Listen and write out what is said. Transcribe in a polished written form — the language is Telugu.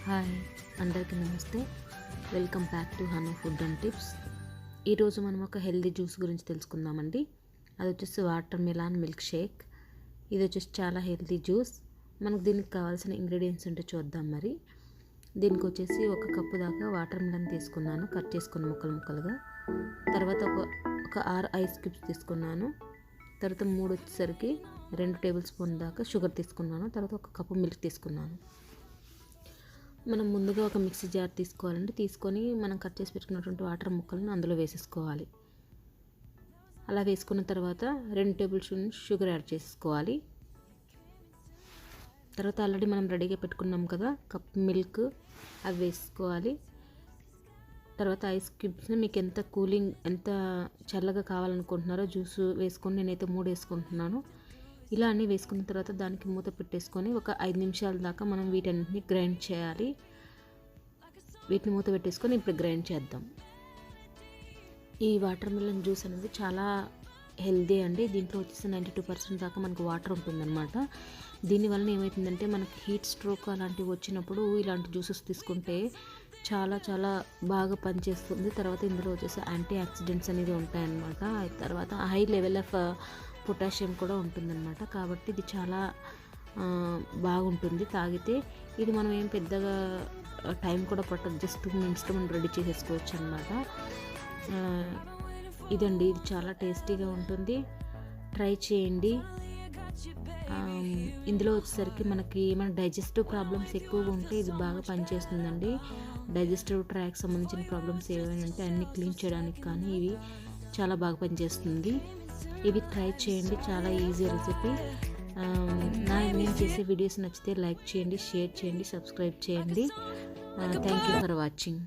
హాయ్, అందరికీ నమస్తే. Welcome back to honey food and tips. ఈరోజు మనం ఒక హెల్దీ జ్యూస్ గురించి తెలుసుకుందామండి. అది వచ్చేసి వాటర్ మిలాన్ మిల్క్ షేక్. ఇది వచ్చేసి చాలా హెల్దీ జ్యూస్. మనకు దీనికి కావాల్సిన ఇంగ్రీడియంట్స్ ఉంటే చూద్దాం. మరి దీనికి వచ్చేసి 1 కప్పు దాకా వాటర్ మిలాన్ తీసుకున్నాను, కట్ చేసుకున్న ముక్కలుగా. తర్వాత ఒక 6 ఐస్ క్యూబ్స్ తీసుకున్నాను. తర్వాత 3 వచ్చేసరికి 2 టేబుల్ స్పూన్ దాకా షుగర్ తీసుకున్నాను. తర్వాత 1 కప్పు మిల్క్ తీసుకున్నాను. మనం ముందుగా ఒక మిక్సీ జార్ తీసుకోవాలండి. తీసుకొని మనం కట్ చేసి పెట్టుకున్నటువంటి వాటర్ ముక్కలను అందులో వేసేసుకోవాలి. అలా వేసుకున్న తర్వాత 2 టేబుల్ స్పూన్ షుగర్ యాడ్ చేసుకోవాలి. తర్వాత ఆల్రెడీ మనం రెడీగా పెట్టుకున్నాం కదా కప్ మిల్క్, అవి వేసుకోవాలి. తర్వాత ఐస్ క్యూబ్స్ని మీకు ఎంత చల్లగా కావాలనుకుంటున్నారో జ్యూస్ వేసుకొని, నేనైతే 3 వేసుకుంటున్నాను. ఇలా అన్నీ వేసుకున్న తర్వాత దానికి మూత పెట్టేసుకొని ఒక 5 నిమిషాల దాకా మనం వీటన్నిటిని గ్రైండ్ చేయాలి. వీటిని మూత పెట్టేసుకొని ఇప్పుడు గ్రైండ్ చేద్దాం. ఈ వాటర్ మిలన్ జ్యూస్ అనేది చాలా హెల్దీ అండి. దీంట్లో వచ్చేసి 92% దాకా మనకు వాటర్ ఉంటుందన్నమాట. దీనివల్ల ఏమవుతుందంటే మనకి హీట్ స్ట్రోక్ అలాంటివి వచ్చినప్పుడు ఇలాంటి జ్యూసెస్ తీసుకుంటే చాలా చాలా బాగా పనిచేస్తుంది. తర్వాత ఇందులో వచ్చేసి యాంటీ ఆక్సిడెంట్స్ అనేది ఉంటాయన్నమాట. తర్వాత హై లెవెల్ ఆఫ్ పొటాషియం కూడా ఉంటుందన్నమాట. కాబట్టి ఇది చాలా బాగుంటుంది తాగితే. ఇది మనం ఏం పెద్దగా టైం కూడా పట్టదు, జస్ట్ 2 మినిట్స్లో మనం రెడీ చేసేసుకోవచ్చు అనమాట. ఇదండి, ఇది చాలా టేస్టీగా ఉంటుంది. ట్రై చేయండి. ఇందులో వచ్చేసరికి మనకి ఏమైనా డైజెస్టివ్ ప్రాబ్లమ్స్ ఎక్కువగా ఉంటే ఇది బాగా పనిచేస్తుందండి. డైజెస్టివ్ ట్రాక్ సంబంధించిన ప్రాబ్లమ్స్ ఏమైనా ఉంటే అన్నీ క్లీన్ చేయడానికి కానీ ఇవి చాలా బాగా పనిచేస్తుంది. ఇవి ట్రై చేయండి, చాలా ఈజీ రెసిపీ. నేను చేసే వీడియోస్ నచ్చితే లైక్ చేయండి, షేర్ చేయండి, సబ్స్క్రైబ్ చేయండి. Thank you for watching.